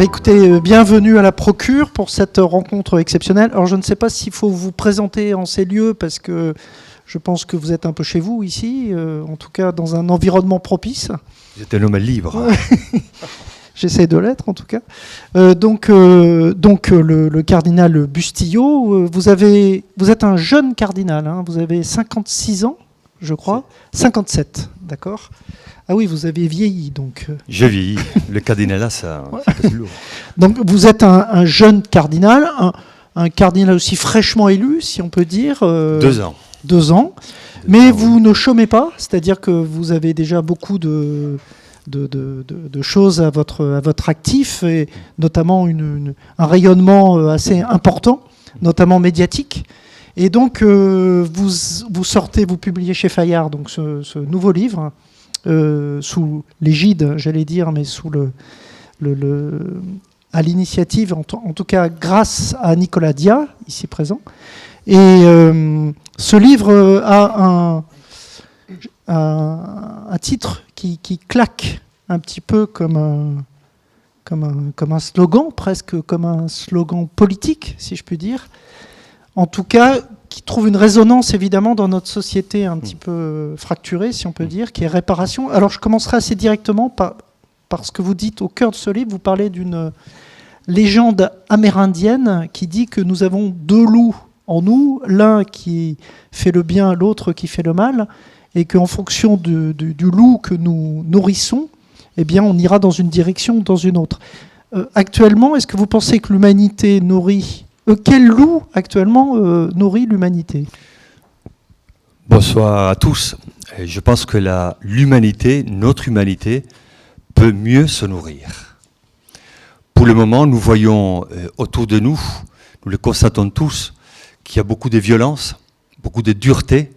Écoutez, bienvenue à la Procure pour cette rencontre exceptionnelle. Alors je ne sais pas s'il faut vous présenter en ces lieux parce que je pense que vous êtes un peu chez vous ici, en tout cas dans un environnement propice. Vous êtes un homme libre. J'essaie de l'être en tout cas. Donc le cardinal Bustillo, vous êtes un jeune cardinal, hein, vous avez 56 ans, je crois. 57, d'accord. Ah oui, vous avez vieilli donc. Je vieillis. Le cardinalat, ça, c'est lourd. Donc vous êtes un jeune cardinal, un cardinal aussi fraîchement élu, si on peut dire. 2 ans. 2 ans. Mais vous ne chômez pas, c'est-à-dire que vous avez déjà beaucoup de choses à votre actif, et notamment un rayonnement assez important, notamment médiatique. Et donc vous publiez chez Fayard donc ce nouveau livre, sous l'égide, j'allais dire, mais sous à l'initiative, en tout cas grâce à Nicolas Dia, ici présent. Et ce livre a un titre qui claque un petit peu comme un slogan, presque comme un slogan politique, si je puis dire. En tout cas, qui trouve une résonance évidemment dans notre société un petit peu fracturée, si on peut dire, qui est réparation. Alors je commencerai assez directement par ce que vous dites au cœur de ce livre. Vous parlez d'une légende amérindienne qui dit que nous avons 2 loups en nous, l'un qui fait le bien, l'autre qui fait le mal, et qu'en fonction du loup que nous nourrissons, eh bien, on ira dans une direction ou dans une autre. Actuellement, est-ce que vous pensez que l'humanité nourrit... quel loup actuellement nourrit l'humanité ? Bonsoir à tous. Je pense que l'humanité, notre humanité, peut mieux se nourrir. Pour le moment, nous voyons autour de nous, nous le constatons tous, qu'il y a beaucoup de violence, beaucoup de dureté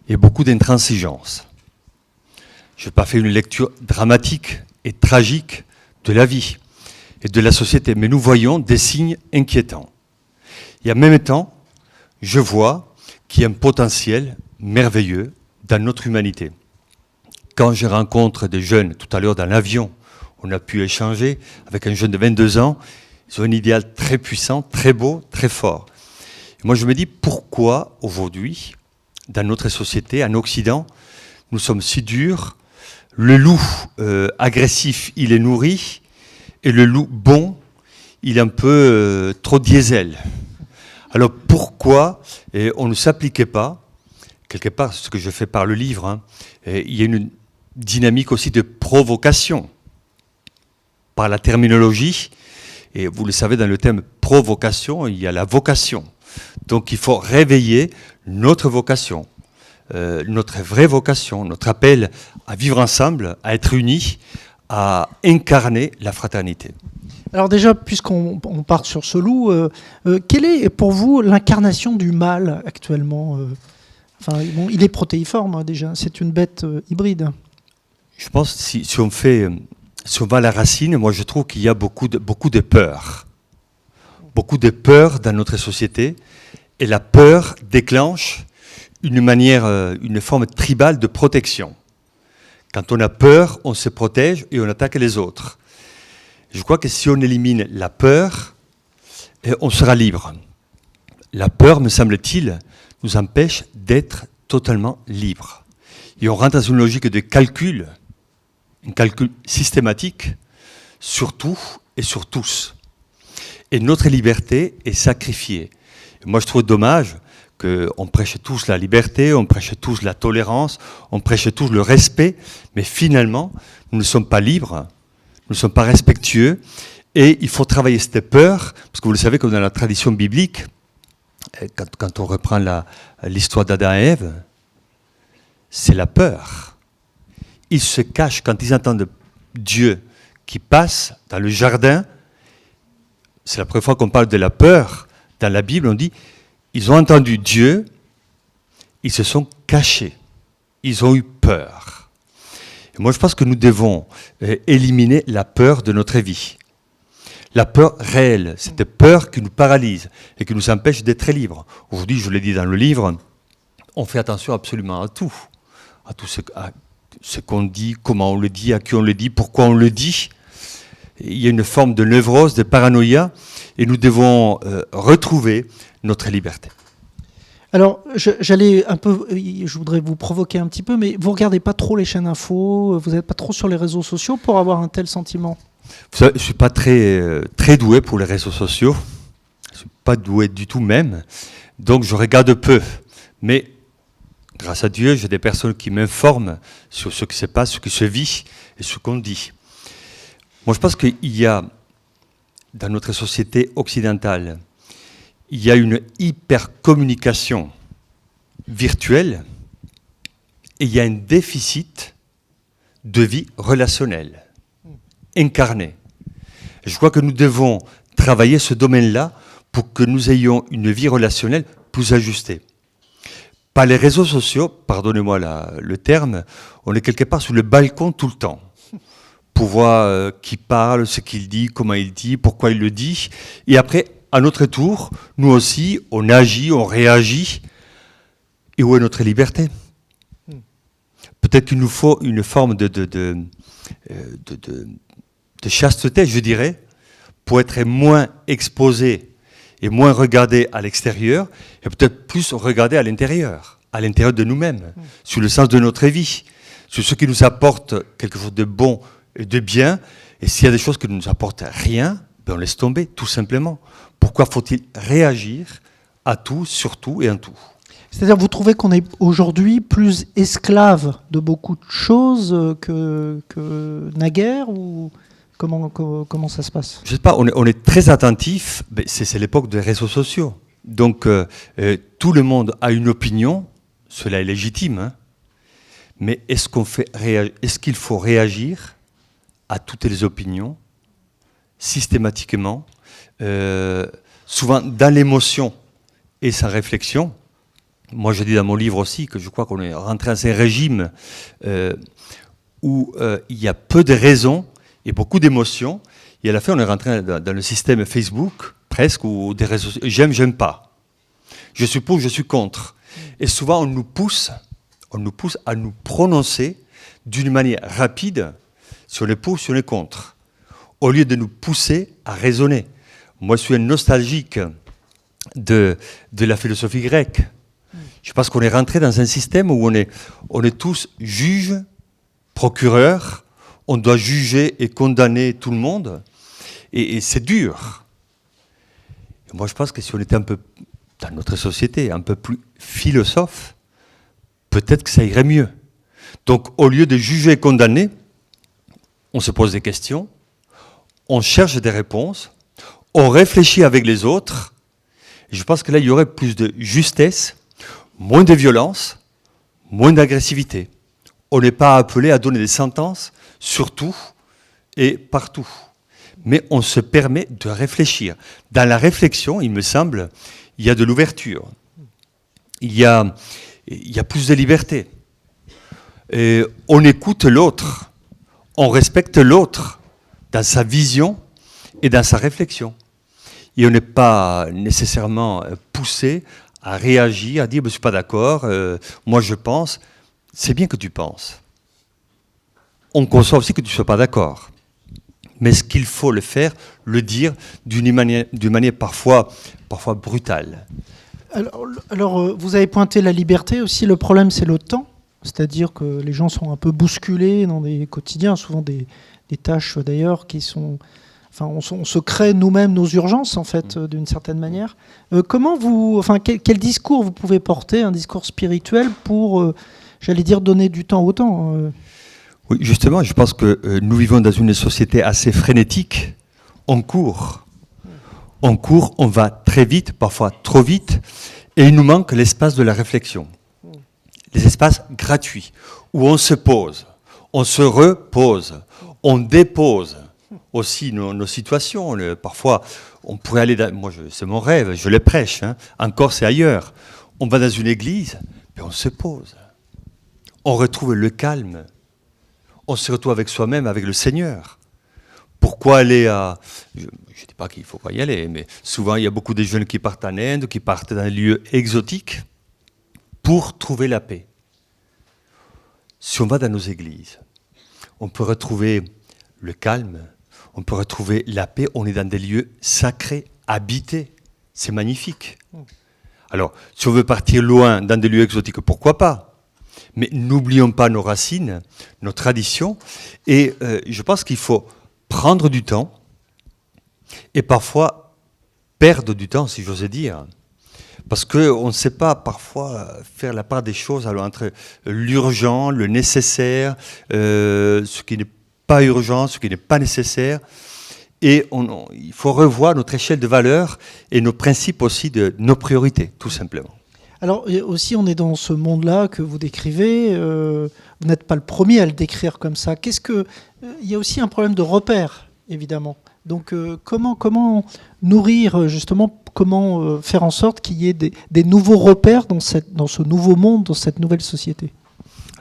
et beaucoup d'intransigeance. Je n'ai pas fait une lecture dramatique et tragique de la vie et de la société, mais nous voyons des signes inquiétants. Et en même temps, je vois qu'il y a un potentiel merveilleux dans notre humanité. Quand je rencontre des jeunes, tout à l'heure dans l'avion, on a pu échanger avec un jeune de 22 ans, ils ont un idéal très puissant, très beau, très fort. Et moi je me dis, pourquoi aujourd'hui, dans notre société, en Occident, nous sommes si durs, le loup agressif, il est nourri, et le loup bon, il est un peu trop diesel. Alors pourquoi on ne s'appliquait pas, quelque part, ce que je fais par le livre, hein, il y a une dynamique aussi de provocation par la terminologie, et vous le savez, dans le thème provocation, il y a la vocation. Donc il faut réveiller notre vocation, notre vraie vocation, notre appel à vivre ensemble, à être unis, à incarner la fraternité. Alors déjà, puisqu'on part sur ce loup, quelle est pour vous l'incarnation du mal actuellement ? Il est protéiforme hein, déjà, c'est une bête hybride. Je pense que si on va à la racine, moi je trouve qu'il y a beaucoup de peur. Beaucoup de peur dans notre société, et la peur déclenche une forme tribale de protection. Quand on a peur, on se protège et on attaque les autres. Je crois que si on élimine la peur, on sera libre. La peur, me semble-t-il, nous empêche d'être totalement libres. Et on rentre dans une logique de calcul, un calcul systématique, sur tout et sur tous. Et notre liberté est sacrifiée. Et moi, je trouve dommage qu'on prêche tous la liberté, on prêche tous la tolérance, on prêche tous le respect, mais finalement, nous ne sommes pas libres. Nous ne sommes pas respectueux, et il faut travailler cette peur, parce que vous le savez, comme dans la tradition biblique, quand on reprend l'histoire d'Adam et Ève, c'est la peur. Ils se cachent quand ils entendent Dieu qui passe dans le jardin. C'est la première fois qu'on parle de la peur. Dans la Bible, on dit, ils ont entendu Dieu, ils se sont cachés, ils ont eu peur. Et moi, je pense que nous devons éliminer la peur de notre vie. La peur réelle, cette peur qui nous paralyse et qui nous empêche d'être libres. Aujourd'hui, je l'ai dit dans le livre, on fait attention absolument à tout ce qu'on dit, comment on le dit, à qui on le dit, pourquoi on le dit. il y a une forme de névrose, de paranoïa, et nous devons retrouver notre liberté. Alors, j'allais un peu, je voudrais vous provoquer un petit peu, mais vous regardez pas trop les chaînes info, vous n'êtes pas trop sur les réseaux sociaux pour avoir un tel sentiment? Vous savez, je suis pas très doué pour les réseaux sociaux. Je suis pas doué du tout même. Donc je regarde peu. Mais grâce à Dieu, j'ai des personnes qui m'informent sur ce qui se passe, ce qui se vit et ce qu'on dit. Moi, je pense qu'il y a, dans notre société occidentale, il y a une hypercommunication virtuelle et il y a un déficit de vie relationnelle, incarnée. Je crois que nous devons travailler ce domaine-là pour que nous ayons une vie relationnelle plus ajustée. Par les réseaux sociaux, pardonnez-moi le terme, on est quelque part sur le balcon tout le temps, pour voir qui parle, ce qu'il dit, comment il dit, pourquoi il le dit, et après, à notre tour, nous aussi, on agit, on réagit. Et où est notre liberté? Peut-être qu'il nous faut une forme de chasteté, je dirais, pour être moins exposé et moins regardé à l'extérieur, et peut-être plus regardé à l'intérieur de nous-mêmes, sur le sens de notre vie, sur ce qui nous apporte quelque chose de bon et de bien. Et s'il y a des choses qui ne nous apportent rien, ben on laisse tomber, tout simplement. Pourquoi faut-il réagir à tout, sur tout et en tout? C'est-à-dire, vous trouvez qu'on est aujourd'hui plus esclave de beaucoup de choses que naguère, ou comment ça se passe? Je sais pas, on est très attentif, c'est l'époque des réseaux sociaux. Donc tout le monde a une opinion, cela est légitime, hein. Mais est-ce qu'il faut réagir à toutes les opinions, systématiquement, souvent dans l'émotion et sans réflexion? Moi, je dis dans mon livre aussi que je crois qu'on est rentré dans un régime où il y a peu de raisons et beaucoup d'émotions. Et à la fin, on est rentré dans le système Facebook, presque, ou des réseaux sociaux. J'aime pas. Je suis pour, je suis contre. Et souvent, on nous pousse à nous prononcer d'une manière rapide sur les pour, sur les contre, au lieu de nous pousser à raisonner. Moi, je suis un nostalgique de la philosophie grecque. Je pense qu'on est rentré dans un système où on est tous juges, procureurs, on doit juger et condamner tout le monde, et c'est dur. Et moi, je pense que si on était un peu, dans notre société, un peu plus philosophe, peut-être que ça irait mieux. Donc, au lieu de juger et condamner, on se pose des questions, on cherche des réponses, on réfléchit avec les autres, et je pense que là, il y aurait plus de justesse, moins de violence, moins d'agressivité. On n'est pas appelé à donner des sentences sur tout et partout. Mais on se permet de réfléchir. Dans la réflexion, il me semble, il y a de l'ouverture. Il y a plus de liberté. Et on écoute l'autre. On respecte l'autre dans sa vision et dans sa réflexion. Et on n'est pas nécessairement poussé à réagir, à dire « je ne suis pas d'accord, moi je pense ». C'est bien que tu penses. On conçoit aussi que tu ne sois pas d'accord. Mais est-ce qu'il faut le faire, le dire d'une manière parfois brutale? Alors, vous avez pointé la liberté aussi. Le problème, c'est le temps. C'est-à-dire que les gens sont un peu bousculés dans des quotidiens, souvent des tâches d'ailleurs qui sont... Enfin, on se crée nous-mêmes nos urgences, en fait, d'une certaine manière. Quel discours vous pouvez porter, un discours spirituel pour, j'allais dire, donner du temps au temps? Oui, justement, je pense que nous vivons dans une société assez frénétique. On court, on va très vite, parfois trop vite, et il nous manque l'espace de la réflexion. Les espaces gratuits, où on se pose, on se repose, on dépose aussi nos situations. Parfois, on pourrait aller c'est mon rêve, je le prêche, hein, en Corse et ailleurs. On va dans une église, mais on se pose. On retrouve le calme. On se retrouve avec soi-même, avec le Seigneur. Pourquoi aller à... Je ne dis pas qu'il ne faut pas y aller, mais souvent il y a beaucoup de jeunes qui partent en Inde, qui partent dans des lieux exotiques pour trouver la paix. Si on va dans nos églises, on peut retrouver le calme, on peut retrouver la paix, on est dans des lieux sacrés, habités. C'est magnifique. Alors, si on veut partir loin, dans des lieux exotiques, pourquoi pas? Mais n'oublions pas nos racines, nos traditions, et je pense qu'il faut prendre du temps, et parfois perdre du temps, si j'ose dire. Parce qu'on ne sait pas parfois faire la part des choses entre l'urgent, le nécessaire, ce qui n'est pas urgent, ce qui n'est pas nécessaire. Et il faut revoir notre échelle de valeurs et nos principes aussi de nos priorités, tout simplement. Alors aussi, on est dans ce monde-là que vous décrivez. Vous n'êtes pas le premier à le décrire comme ça. Il y a aussi un problème de repère, évidemment. Donc comment nourrir, justement, comment faire en sorte qu'il y ait des nouveaux repères dans ce nouveau monde, dans cette nouvelle société?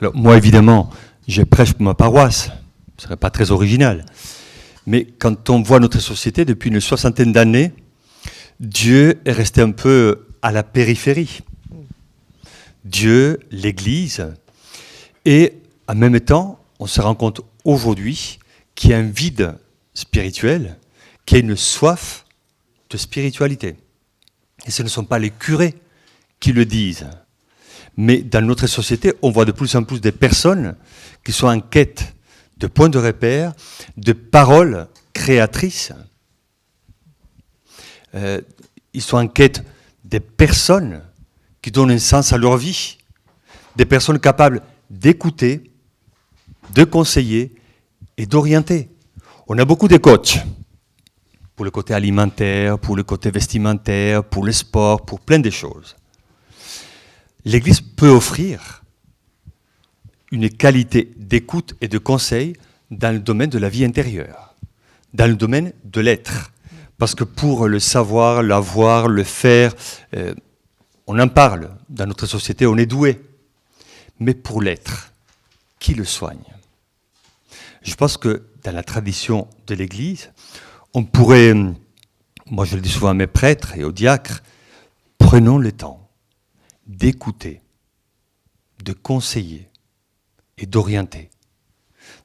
Alors moi, évidemment, je prêche pour ma paroisse. Ce ne serait pas très original. Mais quand on voit notre société depuis une soixantaine d'années, Dieu est resté un peu à la périphérie. Dieu, l'Église, et en même temps, on se rend compte aujourd'hui qu'il y a un vide spirituel, qu'il y a une soif de spiritualité. Et ce ne sont pas les curés qui le disent. Mais dans notre société, on voit de plus en plus des personnes qui sont en quête de points de repère, de paroles créatrices. Ils sont en quête des personnes qui donnent un sens à leur vie, des personnes capables d'écouter, de conseiller et d'orienter. On a beaucoup de coachs pour le côté alimentaire, pour le côté vestimentaire, pour le sport, pour plein de choses. L'Église peut offrir une qualité d'écoute et de conseil dans le domaine de la vie intérieure, dans le domaine de l'être. Parce que pour le savoir, l'avoir, le faire, on en parle dans notre société, on est doué. Mais pour l'être, qui le soigne? Je pense que dans la tradition de l'Église, on pourrait, moi je le dis souvent à mes prêtres et aux diacres, prenons le temps d'écouter, de conseiller et d'orienter,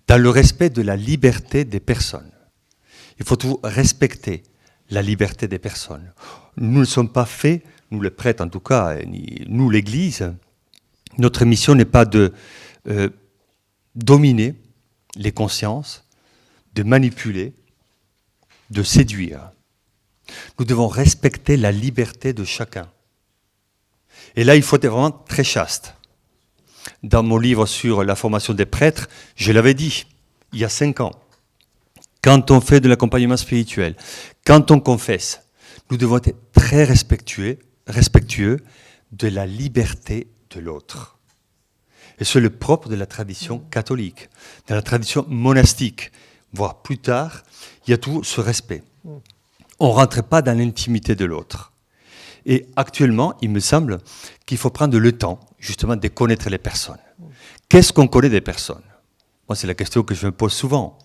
dans le respect de la liberté des personnes. Il faut toujours respecter la liberté des personnes. Nous ne sommes pas faits, nous les prêtres en tout cas, nous l'Église, notre mission n'est pas de dominer les consciences, de manipuler, de séduire. Nous devons respecter la liberté de chacun. Et là, il faut être vraiment très chaste. Dans mon livre sur la formation des prêtres, je l'avais dit, il y a 5 ans, quand on fait de l'accompagnement spirituel, quand on confesse, nous devons être très respectueux de la liberté de l'autre. Et c'est le propre de la tradition catholique. Dans la tradition monastique, voire plus tard, il y a tout ce respect. On ne rentre pas dans l'intimité de l'autre. Et actuellement, il me semble qu'il faut prendre le temps, justement, de connaître les personnes. Qu'est-ce qu'on connaît des personnes? Moi, c'est la question que je me pose souvent.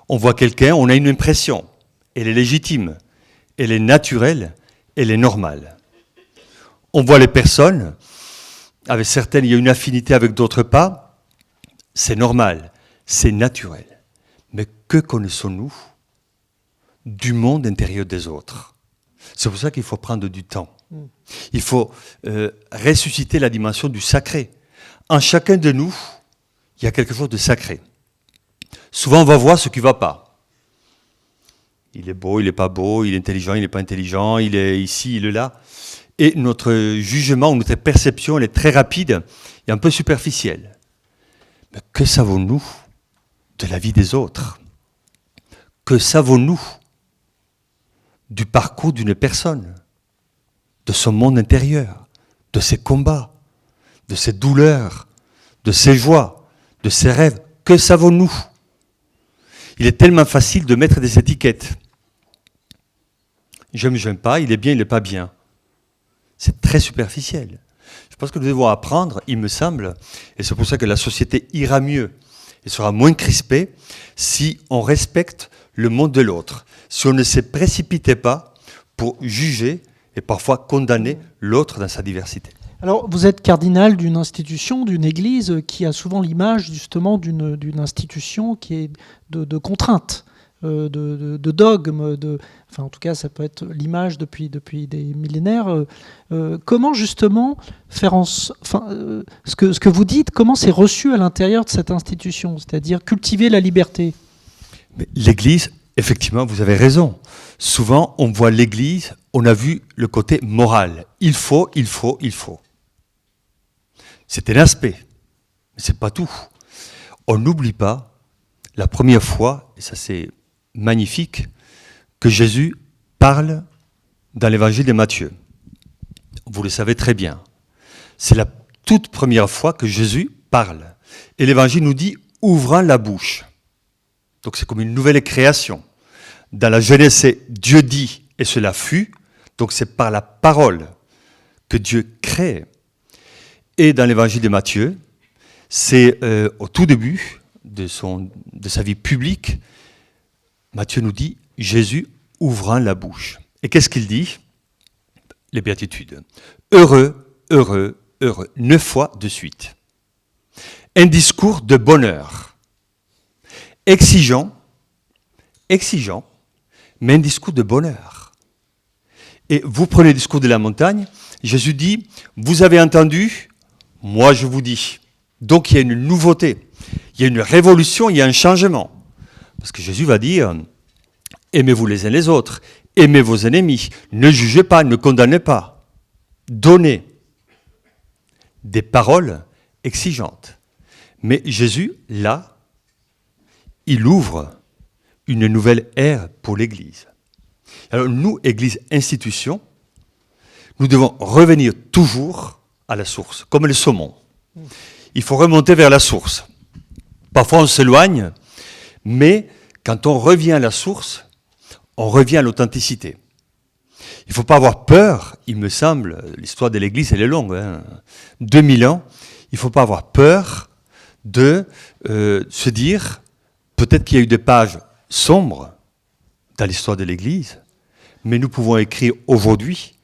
On voit quelqu'un, on a une impression. Elle est légitime, elle est naturelle, elle est normale. On voit les personnes, avec certaines, il y a une affinité, avec d'autres pas. C'est normal, c'est naturel. Mais que connaissons-nous du monde intérieur des autres? C'est pour ça qu'il faut prendre du temps. Il faut ressusciter la dimension du sacré. En chacun de nous, il y a quelque chose de sacré. Souvent, on va voir ce qui ne va pas. Il est beau, il n'est pas beau, il est intelligent, il n'est pas intelligent, il est ici, il est là. Et notre jugement, notre perception, elle est très rapide et un peu superficielle. Mais que savons-nous de la vie des autres? Que savons-nous du parcours d'une personne, de son monde intérieur, de ses combats, de ses douleurs, de ses joies, de ses rêves? Que savons-nous? Il est tellement facile de mettre des étiquettes. J'aime pas, il est bien, il n'est pas bien. C'est très superficiel. Je pense que nous devons apprendre, il me semble, et c'est pour ça que la société ira mieux et sera moins crispée si on respecte le monde de l'autre, si on ne se précipitait pas pour juger et parfois condamner l'autre dans sa diversité. Alors, vous êtes cardinal d'une institution, d'une église qui a souvent l'image justement d'une institution qui est de contrainte. de dogme, enfin en tout cas ça peut être l'image depuis des millénaires. Comment justement faire ce que vous dites, comment c'est reçu à l'intérieur de cette institution, c'est-à-dire cultiver la liberté? Mais l'Église, effectivement, vous avez raison. Souvent, on voit l'Église, on a vu le côté moral. Il faut. C'est un aspect, mais c'est pas tout. On n'oublie pas la première fois, et ça c'est magnifique, que Jésus parle dans l'évangile de Matthieu. Vous le savez très bien. C'est la toute première fois que Jésus parle. Et l'évangile nous dit « ouvrant la bouche ». Donc c'est comme une nouvelle création. Dans la Genèse, c'est Dieu dit et cela fut. Donc c'est par la parole que Dieu crée. Et dans l'évangile de Matthieu, c'est au tout début de sa vie publique, Matthieu nous dit Jésus ouvrant la bouche. Et qu'est-ce qu'il dit? Les béatitudes. Heureux, heureux, heureux. 9 fois de suite. Un discours de bonheur. Exigeant, mais un discours de bonheur. Et vous prenez le discours de la montagne, Jésus dit, vous avez entendu, moi je vous dis. Donc il y a une nouveauté, il y a une révolution, il y a un changement. Parce que Jésus va dire, aimez-vous les uns les autres, aimez vos ennemis, ne jugez pas, ne condamnez pas. Donnez des paroles exigeantes. Mais Jésus, là, il ouvre une nouvelle ère pour l'Église. Alors nous, Église institution, nous devons revenir toujours à la source, comme le saumon. Il faut remonter vers la source. Parfois on s'éloigne, mais quand on revient à la source, on revient à l'authenticité. Il ne faut pas avoir peur, il me semble, l'histoire de l'Église elle est longue, 2000 ans, il ne faut pas avoir peur de se dire, peut-être qu'il y a eu des pages sombres dans l'histoire de l'Église, mais nous pouvons écrire aujourd'hui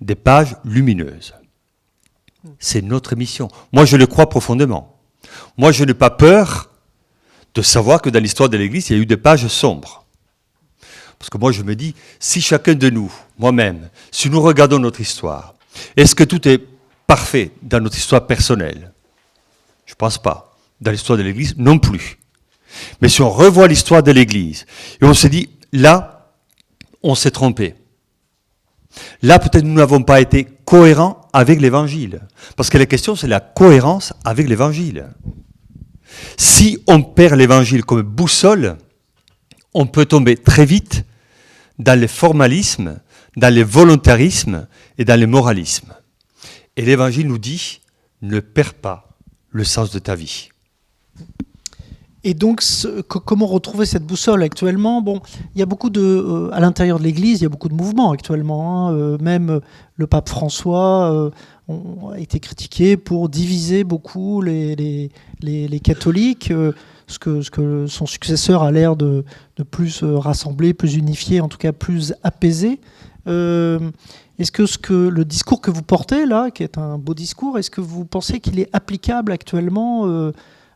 des pages lumineuses. C'est notre mission. Moi, je le crois profondément. Moi, je n'ai pas peur de savoir que dans l'histoire de l'Église, il y a eu des pages sombres. Parce que moi, je me dis, si chacun de nous, moi-même, si nous regardons notre histoire, est-ce que tout est parfait dans notre histoire personnelle? Je ne pense pas. Dans l'histoire de l'Église, non plus. Mais si on revoit l'histoire de l'Église, et on se dit, là, on s'est trompé. Là, peut-être nous n'avons pas été cohérents avec l'Évangile. Parce que la question, c'est la cohérence avec l'Évangile. Si on perd l'Évangile comme boussole, on peut tomber très vite dans le formalisme, dans le volontarisme et dans le moralisme. Et l'Évangile nous dit, ne perds pas le sens de ta vie. Et donc, comment retrouver cette boussole actuellement? Bon, il y a beaucoup à l'intérieur de l'Église, il y a beaucoup de mouvements actuellement. Même le pape François a été critiqué pour diviser beaucoup les catholiques, ce que son successeur a l'air de plus rassembler, plus unifier, en tout cas plus apaiser. Est-ce que le discours que vous portez là, qui est un beau discours, est-ce que vous pensez qu'il est applicable actuellement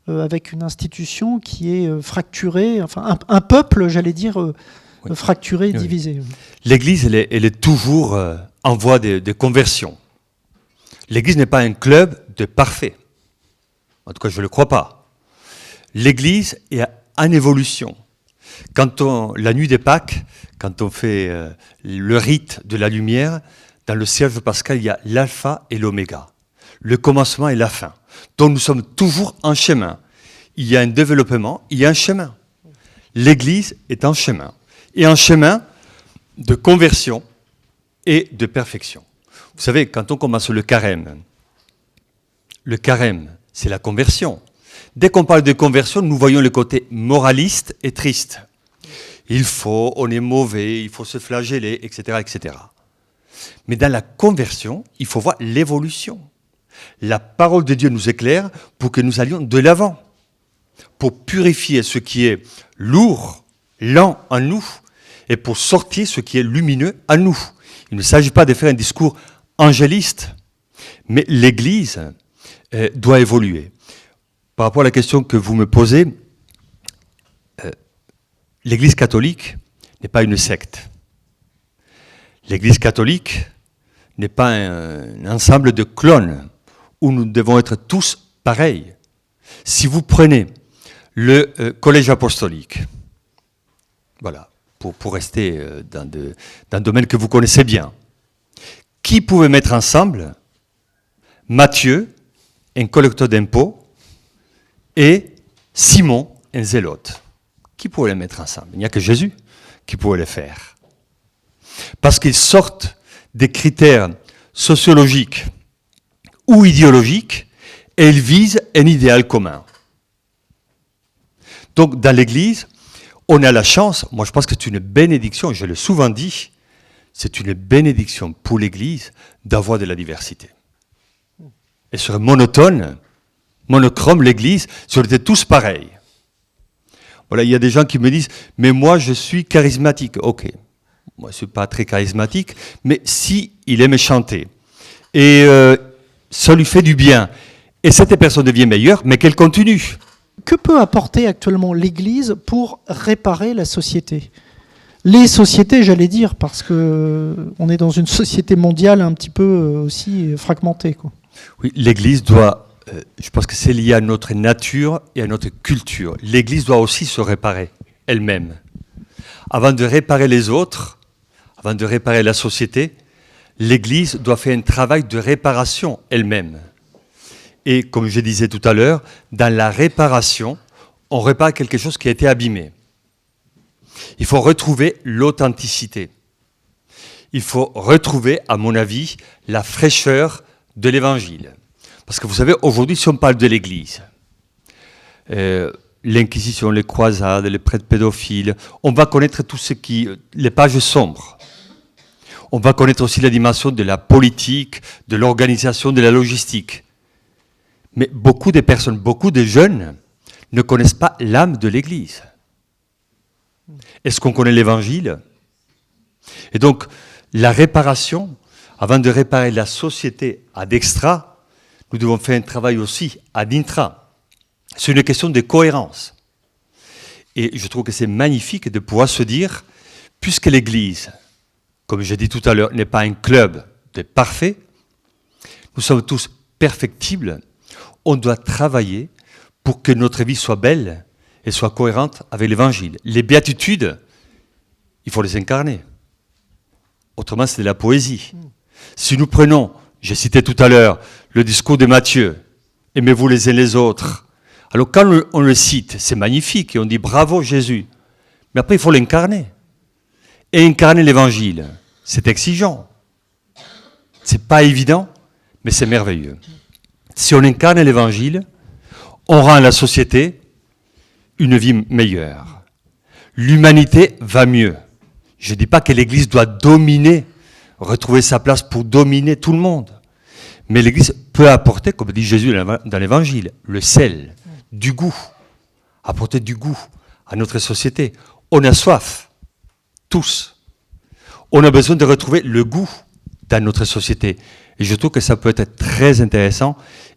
avec une institution qui est fracturée, enfin un peuple, j'allais dire, oui. Fracturé et divisé? L'Église, elle est toujours en voie de conversion. L'Église n'est pas un club de parfaits. En tout cas, je ne le crois pas. L'Église est en évolution. La nuit des Pâques, quand on fait le rite de la lumière, dans le cierge pascal, il y a l'alpha et l'oméga, le commencement et la fin. Donc nous sommes toujours en chemin. Il y a un développement, il y a un chemin. L'Église est en chemin. Et en chemin de conversion et de perfection. Vous savez, quand on commence le carême, c'est la conversion. Dès qu'on parle de conversion, nous voyons le côté moraliste et triste. On est mauvais, il faut se flageller, etc., etc. Mais dans la conversion, il faut voir l'évolution. La parole de Dieu nous éclaire pour que nous allions de l'avant, pour purifier ce qui est lourd, lent en nous, et pour sortir ce qui est lumineux en nous. Il ne s'agit pas de faire un discours angéliste, mais l'Église doit évoluer. Par rapport à la question que vous me posez, l'Église catholique n'est pas une secte. L'Église catholique n'est pas un ensemble de clones où nous devons être tous pareils. Si vous prenez le collège apostolique, voilà, pour rester dans un domaine que vous connaissez bien, qui pouvait mettre ensemble Matthieu, un collecteur d'impôts, et Simon, un zélote? Qui pouvait les mettre ensemble? Il n'y a que Jésus qui pouvait le faire. Parce qu'ils sortent des critères sociologiques ou idéologiques et ils visent un idéal commun. Donc dans l'Église, on a la chance, moi je pense que c'est une bénédiction, je l'ai souvent dit, c'est une bénédiction pour l'Église d'avoir de la diversité. Et serait monochrome l'Église si on était tous pareils. Voilà, il y a des gens qui me disent « mais moi je suis charismatique ». Ok, moi je ne suis pas très charismatique, mais si il aime chanter, et ça lui fait du bien, et cette personne devient meilleure, mais qu'elle continue. Que peut apporter actuellement l'Église pour réparer la société ? Les sociétés, j'allais dire, parce qu'on est dans une société mondiale un petit peu aussi fragmentée, quoi. Oui, l'Église doit, je pense que c'est lié à notre nature et à notre culture. L'Église doit aussi se réparer elle-même. Avant de réparer les autres, avant de réparer la société, l'Église doit faire un travail de réparation elle-même. Et comme je disais tout à l'heure, dans la réparation, on répare quelque chose qui a été abîmé. Il faut retrouver l'authenticité. Il faut retrouver, à mon avis, la fraîcheur de l'Évangile. Parce que vous savez, aujourd'hui, si on parle de l'Église, l'Inquisition, les croisades, les prêtres pédophiles, on va connaître tout ce qui... les pages sombres. On va connaître aussi la dimension de la politique, de l'organisation, de la logistique. Mais beaucoup de personnes, beaucoup de jeunes ne connaissent pas l'âme de l'Église. Est-ce qu'on connaît l'Évangile? Et donc, la réparation, avant de réparer la société ad extra, nous devons faire un travail aussi ad intra. C'est une question de cohérence. Et je trouve que c'est magnifique de pouvoir se dire, puisque l'Église, comme j'ai dit tout à l'heure, n'est pas un club de parfaits, nous sommes tous perfectibles, on doit travailler pour que notre vie soit belle et soit cohérente avec l'Évangile. Les béatitudes, il faut les incarner. Autrement, c'est de la poésie. Si nous prenons, j'ai cité tout à l'heure, le discours de Matthieu, aimez-vous les uns les autres. Alors quand on le cite, c'est magnifique et on dit bravo Jésus. Mais après, il faut l'incarner. Et incarner l'Évangile, c'est exigeant. C'est pas évident, mais c'est merveilleux. Si on incarne l'Évangile, on rend à la société une vie meilleure. L'humanité va mieux. Je ne dis pas que l'Église doit dominer, retrouver sa place pour dominer tout le monde. Mais l'Église peut apporter, comme dit Jésus dans l'Évangile, le sel, du goût. Apporter du goût à notre société. On a soif, tous. On a besoin de retrouver le goût dans notre société. Et je trouve que ça peut être très intéressant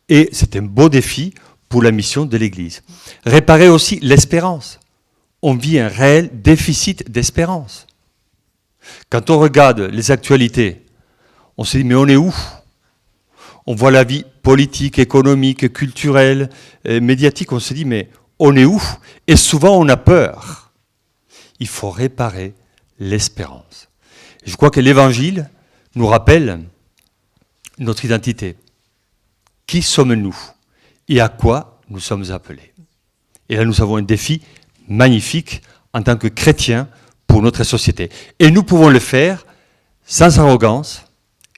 et c'est un beau défi pour la mission de l'Église. Réparer aussi l'espérance. On vit un réel déficit d'espérance. Quand on regarde les actualités, on se dit mais on est où? On voit la vie politique, économique, culturelle, médiatique, on se dit mais on est où? Et souvent on a peur. Il faut réparer l'espérance. Et je crois que l'Évangile nous rappelle notre identité. Qui sommes-nous et à quoi nous sommes appelés? Et là, nous avons un défi magnifique en tant que chrétiens pour notre société. Et nous pouvons le faire sans arrogance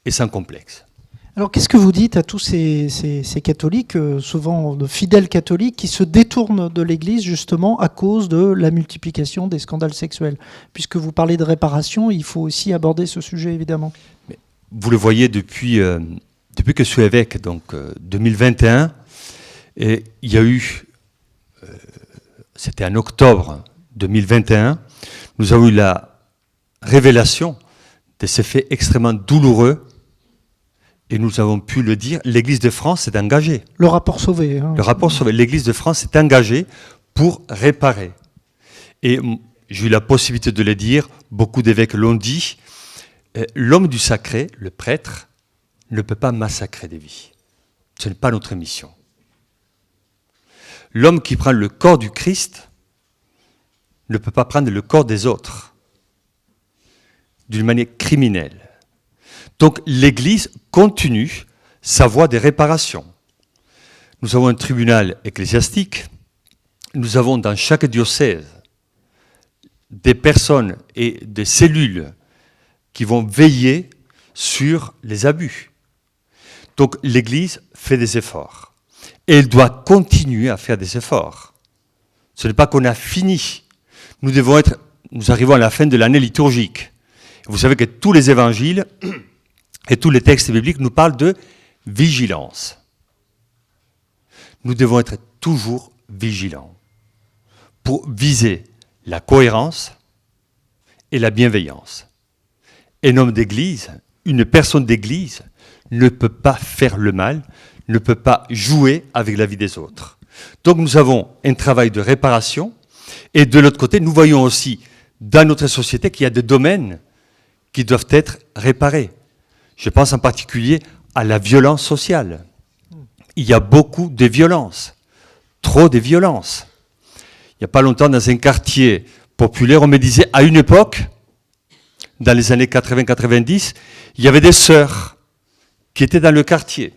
et sans complexe. Alors, qu'est-ce que vous dites à tous ces catholiques, souvent de fidèles catholiques, qui se détournent de l'Église justement à cause de la multiplication des scandales sexuels? Puisque vous parlez de réparation, il faut aussi aborder ce sujet, évidemment. Mais vous le voyez depuis que je suis évêque, donc 2021, et il y a eu, c'était en octobre 2021, nous avons eu la révélation de ces faits extrêmement douloureux. Et nous avons pu le dire, l'Église de France s'est engagée. Le rapport Sauvé. Hein. Le rapport Sauvé. L'Église de France s'est engagée pour réparer. Et j'ai eu la possibilité de le dire, beaucoup d'évêques l'ont dit, l'homme du sacré, le prêtre, ne peut pas massacrer des vies. Ce n'est pas notre mission. L'homme qui prend le corps du Christ ne peut pas prendre le corps des autres d'une manière criminelle. Donc l'Église continue sa voie des réparations. Nous avons un tribunal ecclésiastique, nous avons dans chaque diocèse des personnes et des cellules qui vont veiller sur les abus. Donc l'Église fait des efforts. Et elle doit continuer à faire des efforts. Ce n'est pas qu'on a fini. Nous arrivons à la fin de l'année liturgique. Vous savez que tous les évangiles et tous les textes bibliques nous parlent de vigilance. Nous devons être toujours vigilants pour viser la cohérence et la bienveillance. Un homme d'église, une personne d'église, ne peut pas faire le mal, ne peut pas jouer avec la vie des autres. Donc nous avons un travail de réparation, et de l'autre côté, nous voyons aussi dans notre société qu'il y a des domaines qui doivent être réparés. Je pense en particulier à la violence sociale. Il y a beaucoup de violences, trop de violences. Il n'y a pas longtemps, dans un quartier populaire, on me disait, à une époque, dans les années 80-90, il y avait des sœurs qui étaient dans le quartier,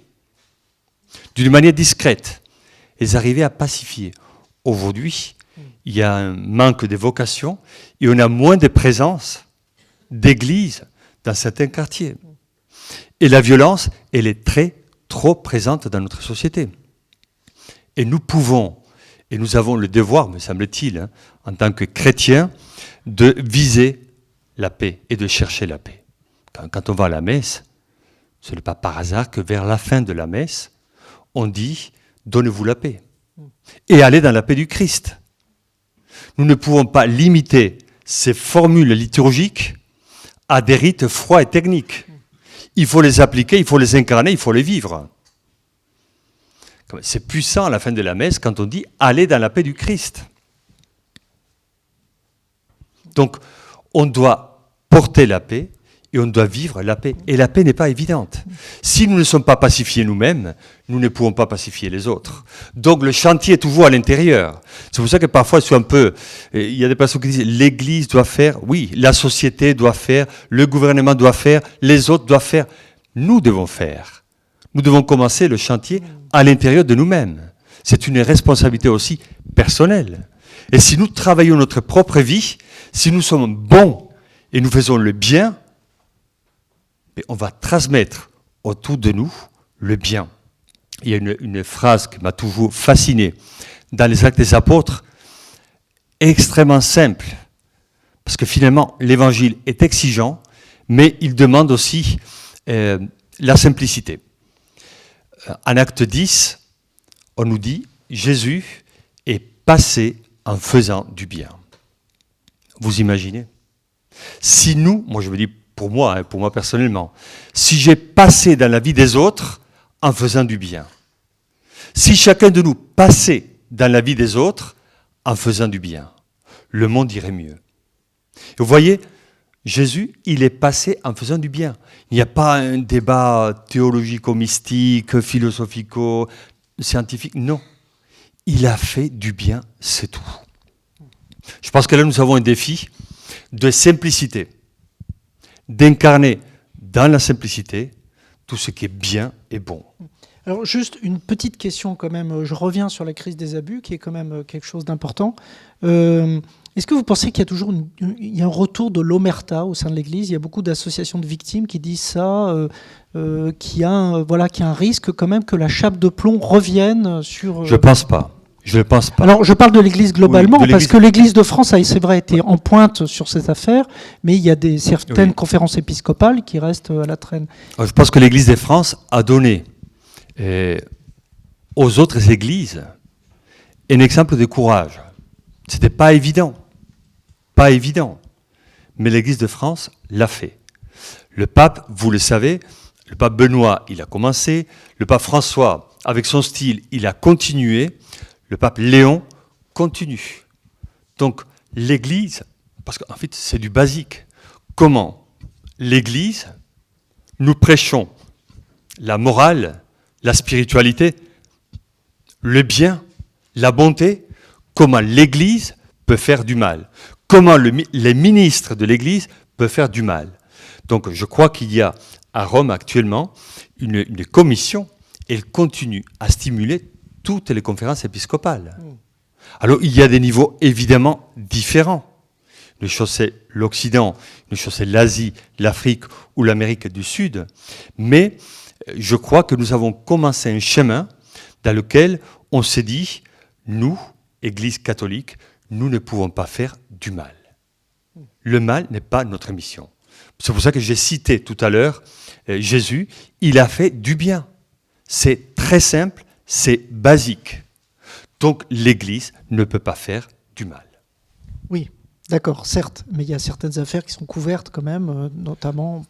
d'une manière discrète. Elles arrivaient à pacifier. Aujourd'hui, il y a un manque de vocation et on a moins de présence d'églises dans certains quartiers. Et la violence, elle est trop présente dans notre société. Et nous pouvons, et nous avons le devoir, me semble-t-il, en tant que chrétiens, de viser la paix et de chercher la paix. Quand on va à la messe, ce n'est pas par hasard que vers la fin de la messe, on dit « Donnez-vous la paix » et allez dans la paix du Christ. Nous ne pouvons pas limiter ces formules liturgiques à des rites froids et techniques. Il faut les appliquer, il faut les incarner, il faut les vivre. C'est puissant à la fin de la messe quand on dit « Allez dans la paix du Christ ». Donc, on doit porter la paix et on doit vivre la paix. Et la paix n'est pas évidente. Si nous ne sommes pas pacifiés nous-mêmes, nous ne pouvons pas pacifier les autres. Donc le chantier est toujours à l'intérieur. C'est pour ça que parfois, il y a des personnes qui disent l'Église doit faire, oui, la société doit faire, le gouvernement doit faire, les autres doivent faire. Nous devons faire. Nous devons commencer le chantier à l'intérieur de nous-mêmes. C'est une responsabilité aussi personnelle. Et si nous travaillons notre propre vie, si nous sommes bons et nous faisons le bien, on va transmettre autour de nous le bien. Il y a une phrase qui m'a toujours fasciné dans les Actes des Apôtres, extrêmement simple, parce que finalement l'évangile est exigeant, mais il demande aussi la simplicité. En Acte 10, on nous dit « Jésus est passé en faisant du bien ». Vous imaginez? Si nous, moi je me dis pour moi personnellement, si j'ai passé dans la vie des autres en faisant du bien, si chacun de nous passait dans la vie des autres en faisant du bien, le monde irait mieux. Et vous voyez, Jésus, il est passé en faisant du bien. Il n'y a pas un débat théologico-mystique, philosophico-scientifique, non. Il a fait du bien, c'est tout. Je pense que là, nous avons un défi de simplicité, d'incarner dans la simplicité tout ce qui est bien et bon. Alors juste une petite question quand même, je reviens sur la crise des abus qui est quand même quelque chose d'important. Est-ce que vous pensez qu'il y a toujours il y a un retour de l'omerta au sein de l'Église? Il y a beaucoup d'associations de victimes qui disent ça, qu'il y a un risque quand même que la chape de plomb revienne sur... Je ne pense pas. Je ne pense pas. Alors, je parle de l'Église globalement, oui, parce que l'Église de France a, c'est vrai, été en pointe sur cette affaire, mais il y a certaines conférences épiscopales qui restent à la traîne. Je pense que l'Église de France a donné aux autres églises un exemple de courage. Ce n'était pas évident. Pas évident. Mais l'Église de France l'a fait. Le pape, vous le savez, le pape Benoît, il a commencé. Le pape François, avec son style, il a continué. Le pape Léon continue. Donc l'Église parce qu'en fait, c'est du basique. Comment l'Église, nous prêchons la morale, la spiritualité, le bien, la bonté, comment l'Église peut faire du mal, comment les ministres de l'Église peuvent faire du mal. Donc je crois qu'il y a à Rome actuellement une commission, et elle continue à stimuler toutes les conférences épiscopales. Alors il y a des niveaux évidemment différents. Une chose c'est l'Occident, une chose c'est l'Asie, l'Afrique ou l'Amérique du Sud, mais je crois que nous avons commencé un chemin dans lequel on s'est dit, nous, Église catholique, nous ne pouvons pas faire du mal. Le mal n'est pas notre mission. C'est pour ça que j'ai cité tout à l'heure Jésus, il a fait du bien. C'est très simple, c'est basique. Donc l'Église ne peut pas faire du mal. Oui, d'accord, certes, mais il y a certaines affaires qui sont couvertes quand même, notamment...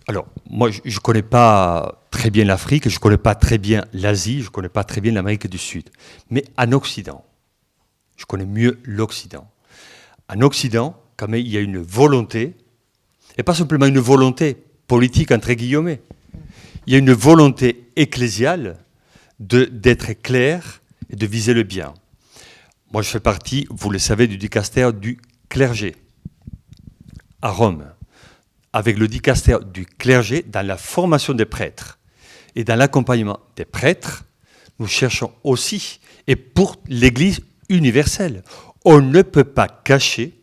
Alors, moi, je ne connais pas très bien l'Afrique, je ne connais pas très bien l'Asie, je ne connais pas très bien l'Amérique du Sud. Mais en Occident, je connais mieux l'Occident. En Occident, quand même, il y a une volonté, et pas simplement une volonté politique, entre guillemets, il y a une volonté ecclésiale d'être clair et de viser le bien. Moi, je fais partie, vous le savez, du dicaster du clergé à Rome, avec le dicaster du clergé dans la formation des prêtres. Et dans l'accompagnement des prêtres, nous cherchons aussi, et pour l'Église universelle, on ne peut pas cacher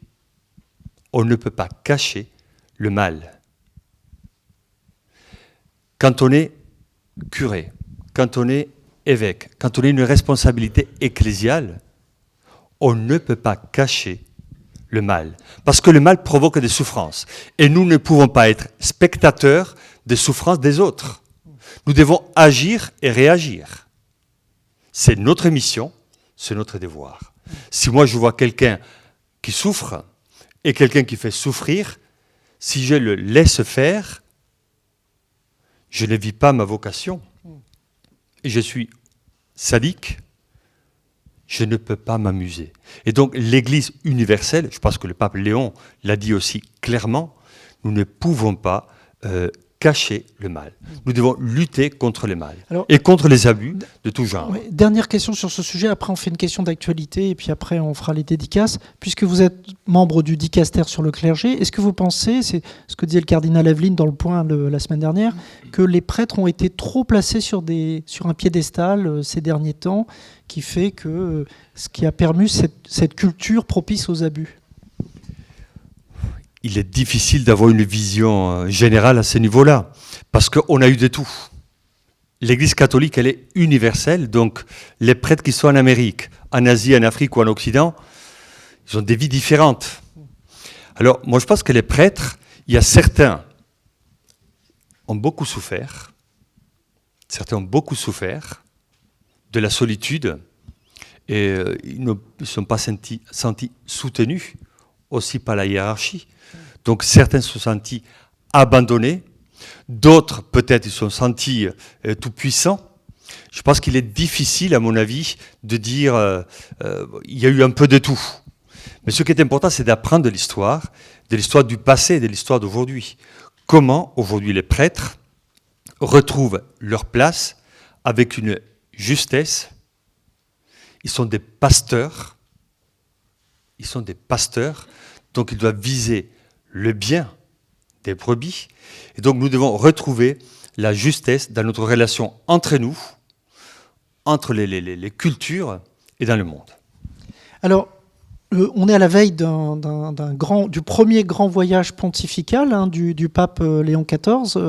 le mal. Quand on est curé, quand on est évêque, quand on a une responsabilité ecclésiale, on ne peut pas cacher le mal, parce que le mal provoque des souffrances. Et nous ne pouvons pas être spectateurs des souffrances des autres. Nous devons agir et réagir. C'est notre mission, c'est notre devoir. Si moi je vois quelqu'un qui souffre et quelqu'un qui fait souffrir, si je le laisse faire, je ne vis pas ma vocation. Et je suis sadique, je ne peux pas m'amuser. Et donc l'Église universelle, je pense que le pape Léon l'a dit aussi clairement, nous ne pouvons pas cacher le mal. Nous devons lutter contre le mal et contre les abus de tout genre. Oui, dernière question sur ce sujet, après on fait une question d'actualité et puis après on fera les dédicaces. Puisque vous êtes membre du dicaster sur le clergé, est-ce que vous pensez, c'est ce que disait le cardinal Aveline dans le Point la semaine dernière, que les prêtres ont été trop placés sur un piédestal ces derniers temps, qui fait que ce qui a permis cette culture propice aux abus? Il est difficile d'avoir une vision générale à ce niveau-là, parce qu'on a eu de tout. L'Église catholique, elle est universelle, donc les prêtres qui sont en Amérique, en Asie, en Afrique ou en Occident, ils ont des vies différentes. Alors, moi je pense que les prêtres, il y a certains ont beaucoup souffert, de la solitude, et ils ne se sont pas sentis soutenus aussi par la hiérarchie. Donc certains se sont sentis abandonnés, d'autres peut-être ils se sont sentis tout puissants. Je pense qu'il est difficile, à mon avis, de dire il y a eu un peu de tout. Mais ce qui est important, c'est d'apprendre de l'histoire du passé, de l'histoire d'aujourd'hui. Comment aujourd'hui les prêtres retrouvent leur place avec une justesse. Ils sont des pasteurs, donc ils doivent viser le bien des brebis. Et donc nous devons retrouver la justesse dans notre relation entre nous, entre les cultures et dans le monde. Alors, on est à la veille du premier grand voyage pontifical du pape Léon XIV,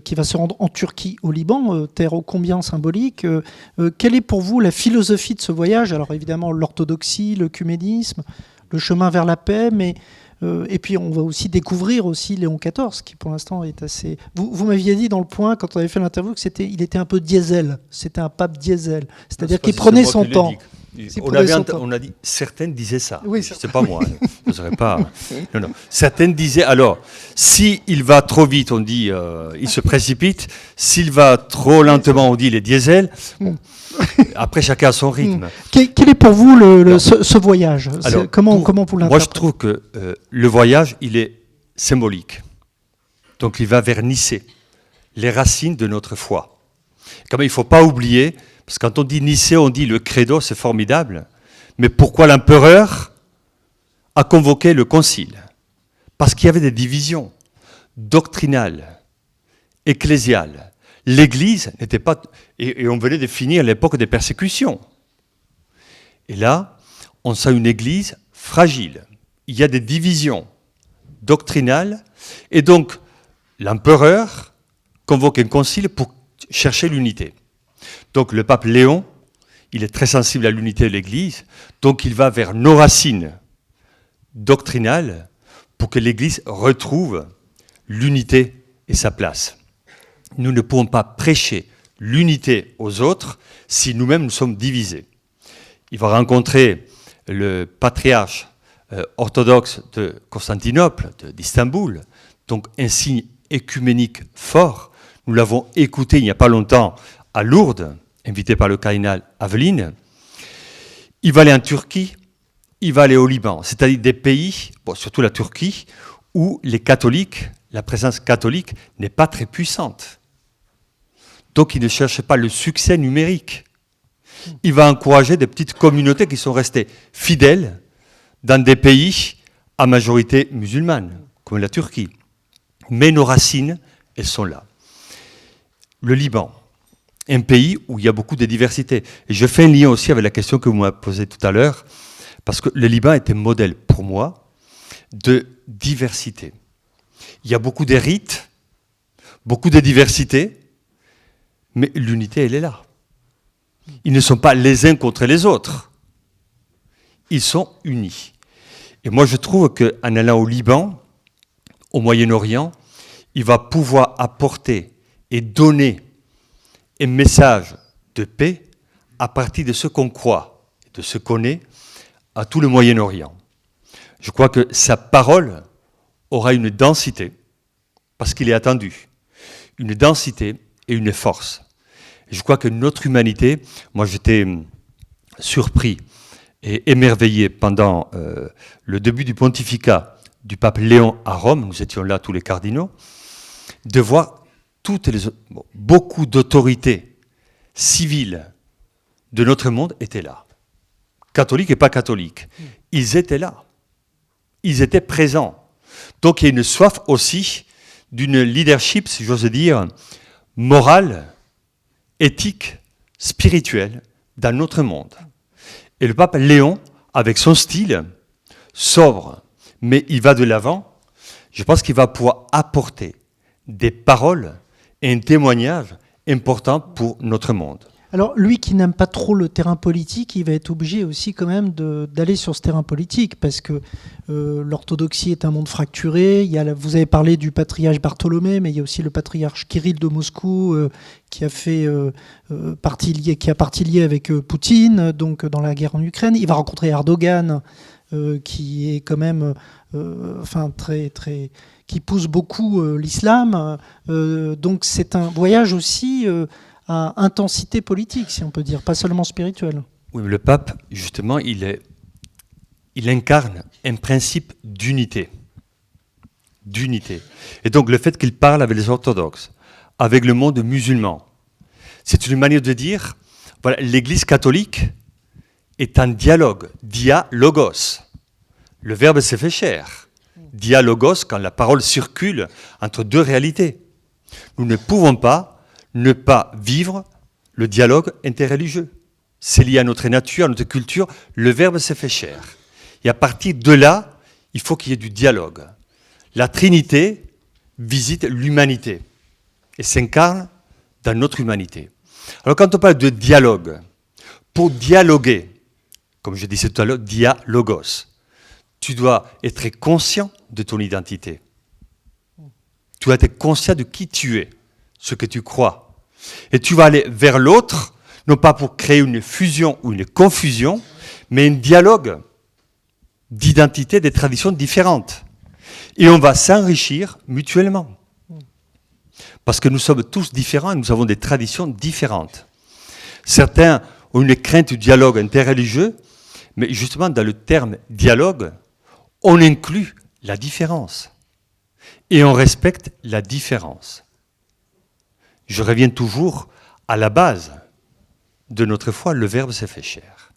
qui va se rendre en Turquie, au Liban, terre ô combien symbolique. Quelle est pour vous la philosophie de ce voyage? Alors évidemment, l'orthodoxie, l'œcuménisme, le chemin vers la paix, mais et puis on va aussi découvrir aussi Léon XIV, qui pour l'instant est assez... Vous m'aviez dit dans le Point, quand on avait fait l'interview, qu'il était un peu diesel, c'était un pape diesel, c'est-à-dire qu'il prenait son temps. On a dit, certaines disaient ça. Oui, c'est pas moi. Je ne saurais pas. Non. Certaines disaient, alors, s'il va trop vite, on dit, il se précipite. S'il va trop lentement, on dit, il est diesel. Bon. Après, chacun a son rythme. Quel est pour vous ce voyage? Alors, comment vous l'interprétez? Moi, je trouve que le voyage, il est symbolique. Donc, il va vers Nicée, les racines de notre foi. Quand même, il ne faut pas oublier, parce que quand on dit Nicée, on dit le credo, c'est formidable. Mais pourquoi l'empereur a convoqué le concile? Parce qu'il y avait des divisions doctrinales, ecclésiales. L'Église n'était pas... Et on venait de finir l'époque des persécutions. Et là, on sent une Église fragile. Il y a des divisions doctrinales. Et donc, l'empereur convoque un concile pour chercher l'unité. Donc, le pape Léon, il est très sensible à l'unité de l'Église. Donc, il va vers nos racines doctrinales pour que l'Église retrouve l'unité et sa place. Nous ne pouvons pas prêcher l'unité aux autres si nous-mêmes nous sommes divisés. Il va rencontrer le patriarche orthodoxe de Constantinople, d'Istanbul, donc un signe écuménique fort. Nous l'avons écouté il n'y a pas longtemps à Lourdes, invité par le cardinal Aveline. Il va aller en Turquie, il va aller au Liban, c'est-à-dire des pays, surtout la Turquie, où les catholiques, la présence catholique n'est pas très puissante. Donc il ne cherche pas le succès numérique. Il va encourager des petites communautés qui sont restées fidèles dans des pays à majorité musulmane, comme la Turquie. Mais nos racines, elles sont là. Le Liban, un pays où il y a beaucoup de diversité. Et je fais un lien aussi avec la question que vous m'avez posée tout à l'heure, parce que le Liban est un modèle pour moi de diversité. Il y a beaucoup de rites, beaucoup de diversité, mais l'unité, elle est là. Ils ne sont pas les uns contre les autres. Ils sont unis. Et moi, je trouve qu'en allant au Liban, au Moyen-Orient, il va pouvoir apporter et donner un message de paix à partir de ce qu'on croit, de ce qu'on est, à tout le Moyen-Orient. Je crois que sa parole aura une densité, parce qu'il est attendu, une densité et une force. Et je crois que notre humanité, moi j'étais surpris et émerveillé pendant le début du pontificat du pape Léon à Rome, nous étions là tous les cardinaux, de voir beaucoup d'autorités civiles de notre monde étaient là. Catholiques et pas catholiques. Ils étaient là. Ils étaient présents. Donc il y a une soif aussi d'une leadership, si j'ose dire, morale, éthique, spirituelle, dans notre monde. Et le pape Léon, avec son style sobre, mais il va de l'avant, je pense qu'il va pouvoir apporter des paroles et un témoignage important pour notre monde. Alors, lui qui n'aime pas trop le terrain politique, il va être obligé aussi quand même d'aller sur ce terrain politique, parce que l'orthodoxie est un monde fracturé. Vous avez parlé du patriarche Bartholomé, mais il y a aussi le patriarche Kirill de Moscou qui a partie liée avec Poutine, donc dans la guerre en Ukraine. Il va rencontrer Erdogan, qui est quand même qui pousse beaucoup l'islam. Donc c'est un voyage aussi à intensité politique, si on peut dire, pas seulement spirituelle. Oui, mais le pape, justement, il incarne un principe d'unité. D'unité. Et donc le fait qu'il parle avec les orthodoxes, avec le monde musulman, c'est une manière de dire, voilà, l'Église catholique est en dialogue, dialogos. Le verbe s'est fait chair. Dialogos, quand la parole circule entre deux réalités. Nous ne pouvons pas ne pas vivre le dialogue interreligieux. C'est lié à notre nature, à notre culture. Le verbe s'est fait chair. Et à partir de là, il faut qu'il y ait du dialogue. La Trinité visite l'humanité et s'incarne dans notre humanité. Alors quand on parle de dialogue, pour dialoguer, comme je disais tout à l'heure, dialogos, tu dois être conscient de ton identité. Tu dois être conscient de qui tu es, ce que tu crois. Et tu vas aller vers l'autre, non pas pour créer une fusion ou une confusion, mais un dialogue d'identités, des traditions différentes. Et on va s'enrichir mutuellement. Parce que nous sommes tous différents et nous avons des traditions différentes. Certains ont une crainte du dialogue interreligieux, mais justement dans le terme dialogue, on inclut la différence. Et on respecte la différence. Je reviens toujours à la base de notre foi, le Verbe s'est fait chair.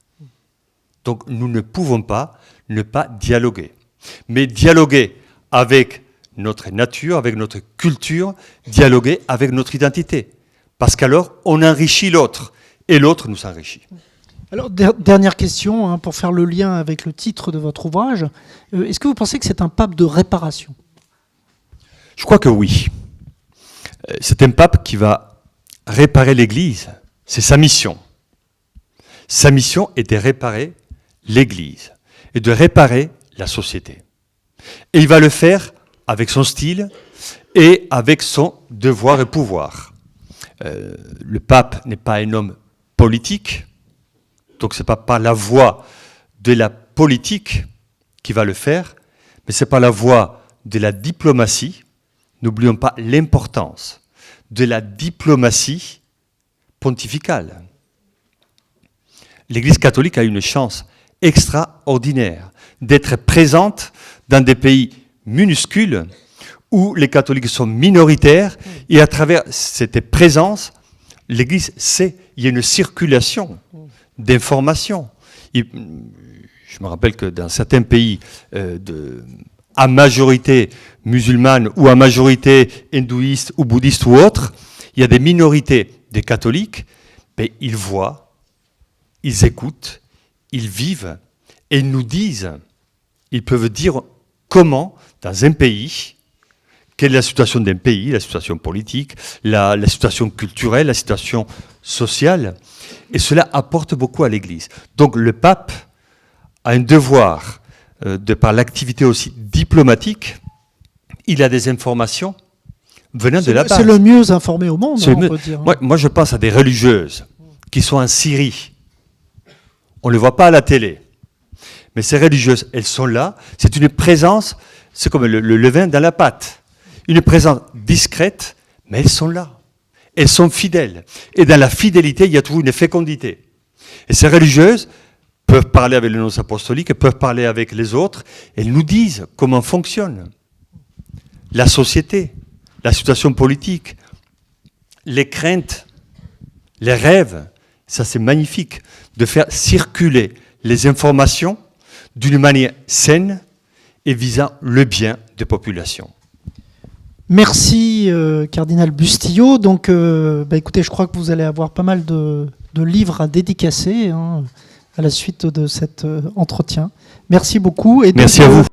Donc nous ne pouvons pas ne pas dialoguer. Mais dialoguer avec notre nature, avec notre culture, dialoguer avec notre identité. Parce qu'alors, on enrichit l'autre, et l'autre nous enrichit. Alors, dernière question, hein, pour faire le lien avec le titre de votre ouvrage. Est-ce que vous pensez que c'est un pape de réparation ? Je crois que oui. C'est un pape qui va réparer l'Église. C'est sa mission. Sa mission est de réparer l'Église et de réparer la société. Et il va le faire avec son style et avec son devoir et pouvoir. Le pape n'est pas un homme politique, donc ce n'est pas par la voie de la politique qui va le faire, mais c'est par la voie de la diplomatie. N'oublions pas l'importance de la diplomatie pontificale. L'Église catholique a une chance extraordinaire d'être présente dans des pays minuscules où les catholiques sont minoritaires et à travers cette présence, l'Église sait, il y a une circulation d'informations. Je me rappelle que dans certains pays à majorité musulmane ou à majorité hindouiste ou bouddhiste ou autre, il y a des minorités des catholiques, mais ils voient, ils écoutent, ils vivent et ils nous disent, ils peuvent dire comment, dans un pays, quelle est la situation d'un pays, la situation politique, la situation culturelle, la situation sociale. Et cela apporte beaucoup à l'Église. Donc le pape a un devoir, de par l'activité aussi diplomatique, il a des informations venant de la base. C'est le mieux informé au monde, on peut dire. Moi, je pense à des religieuses qui sont en Syrie. On ne les voit pas à la télé. Mais ces religieuses, elles sont là. C'est une présence, c'est comme le levain dans la pâte. Une présence discrète, mais elles sont là. Elles sont fidèles. Et dans la fidélité, il y a toujours une fécondité. Et ces religieuses peuvent parler avec les noms apostoliques, peuvent parler avec les autres. Elles nous disent comment fonctionne la société, la situation politique, les craintes, les rêves. Ça, c'est magnifique de faire circuler les informations d'une manière saine et visant le bien des populations. Merci, Cardinal Bustillo. Donc, écoutez, je crois que vous allez avoir pas mal de livres à dédicacer à la suite de cet entretien. Merci beaucoup. Et merci à vous.